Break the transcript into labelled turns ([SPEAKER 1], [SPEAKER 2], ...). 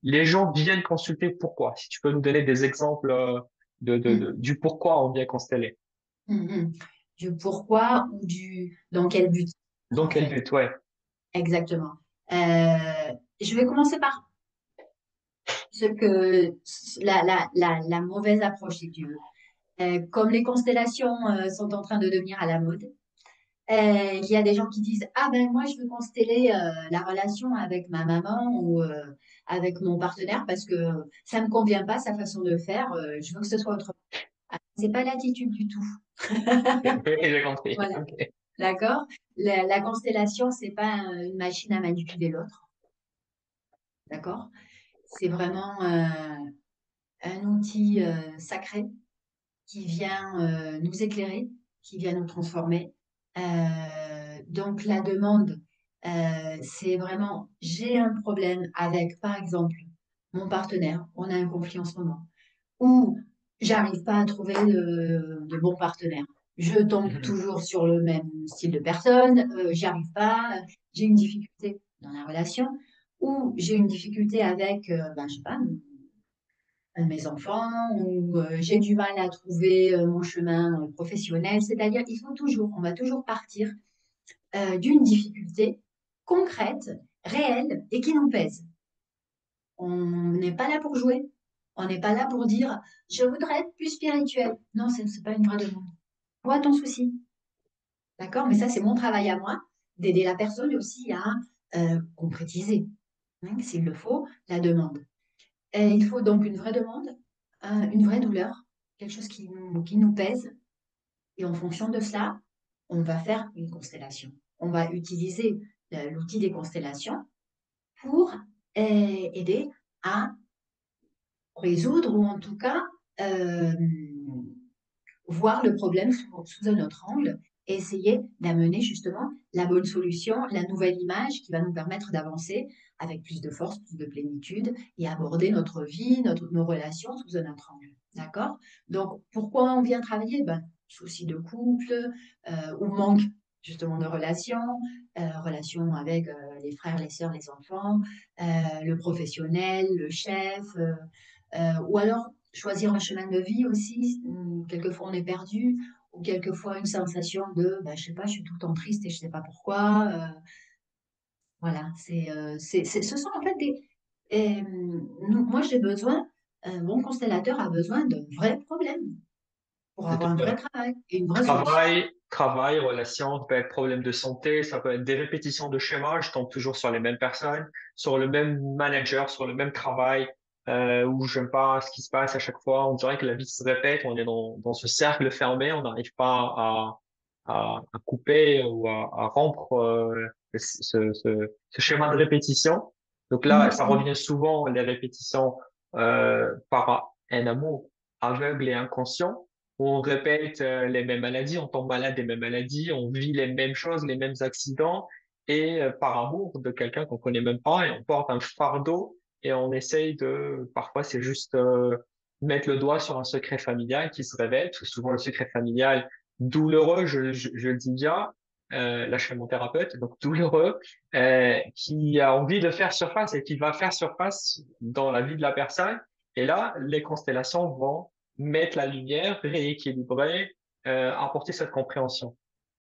[SPEAKER 1] les gens viennent consulter pourquoi? Si tu peux nous donner des exemples
[SPEAKER 2] Mm.
[SPEAKER 1] du pourquoi on vient consteller.
[SPEAKER 2] Mhm. Du pourquoi ou du dans quel but,
[SPEAKER 1] Dans
[SPEAKER 2] en
[SPEAKER 1] quel
[SPEAKER 2] fait.
[SPEAKER 1] but? Ouais.
[SPEAKER 2] Exactement. Je vais commencer par ce que la mauvaise approche, si tu veux. Comme les constellations sont en train de devenir à la mode, il y a des gens qui disent, ah ben moi je veux consteller la relation avec ma maman ou avec mon partenaire parce que ça me convient pas sa façon de faire, je veux que ce soit autrement. Ah, c'est pas l'attitude du tout.
[SPEAKER 1] J'ai compris.
[SPEAKER 2] Voilà,
[SPEAKER 1] Ok.
[SPEAKER 2] d'accord? La constellation, c'est pas une machine à manipuler l'autre, d'accord? C'est vraiment un outil sacré qui vient nous éclairer, qui vient nous transformer. Donc la demande, c'est vraiment, j'ai un problème avec, par exemple, mon partenaire, on a un conflit en ce moment, ou j'arrive pas à trouver de bon partenaire. Je tombe
[SPEAKER 1] Mhm.
[SPEAKER 2] toujours sur le même style de personne, j'y arrive pas, j'ai une difficulté dans la relation, ou j'ai une difficulté avec, ben, je sais pas, mes enfants, ou j'ai du mal à trouver mon chemin professionnel. C'est-à-dire, on va toujours partir d'une difficulté concrète, réelle et qui nous pèse. On n'est pas là pour jouer. On n'est pas là pour dire je voudrais être plus spirituel. Non, ce n'est pas une vraie demande. Vois ton souci. D'accord? Mais ça, c'est mon travail à moi, d'aider la personne aussi à concrétiser, hein, s'il le faut, la demande. Et il faut donc une vraie demande, une vraie douleur, quelque chose qui nous pèse. Et en fonction de cela, on va faire une constellation. On va utiliser l'outil des constellations pour aider à résoudre ou en tout cas euh, voir le problème sous un autre angle et essayer d'amener justement la bonne solution, la nouvelle image qui va nous permettre d'avancer avec plus de force, plus de plénitude et aborder notre vie, nos relations sous un autre angle. D'accord? Donc, pourquoi on vient travailler? Ben, souci de couple ou manque justement de relations, relations avec les frères, les sœurs, les enfants, le professionnel, le chef, ou alors choisir un chemin de vie aussi. Quelquefois, on est perdu, ou quelquefois, une sensation de, bah, je sais pas, je suis tout le temps triste et je sais pas pourquoi. Voilà, ce sont en fait moi, j'ai besoin, un bon constellateur a besoin de vrais problèmes pour
[SPEAKER 1] Tout
[SPEAKER 2] avoir un
[SPEAKER 1] à
[SPEAKER 2] vrai
[SPEAKER 1] fait.
[SPEAKER 2] travail et une vraie solution.
[SPEAKER 1] Relation, ça peut être problème de santé, ça peut être des répétitions de schémas, je tombe toujours sur les mêmes personnes, sur le même manager, sur le même travail, où j'aime pas ce qui se passe à chaque fois. On dirait que la vie se répète, on est dans ce cercle fermé, on n'arrive pas à couper ou à rompre ce schéma de répétition. Donc là, ça
[SPEAKER 2] Mhm.
[SPEAKER 1] revient souvent, les répétitions par un amour aveugle et inconscient où on répète les mêmes maladies, on tombe malade des mêmes maladies, on vit les mêmes choses, les mêmes accidents, et par amour de quelqu'un qu'on connaît même pas, et on porte un fardeau, et on essaye parfois c'est juste mettre le doigt sur un secret familial qui se révèle, parce que souvent le secret familial douloureux, je le dis bien, là je fais mon thérapeute, donc douloureux, qui a envie de faire surface et qui va faire surface dans la vie de la personne. Et là, les constellations vont mettre la lumière, rééquilibrer, apporter cette compréhension.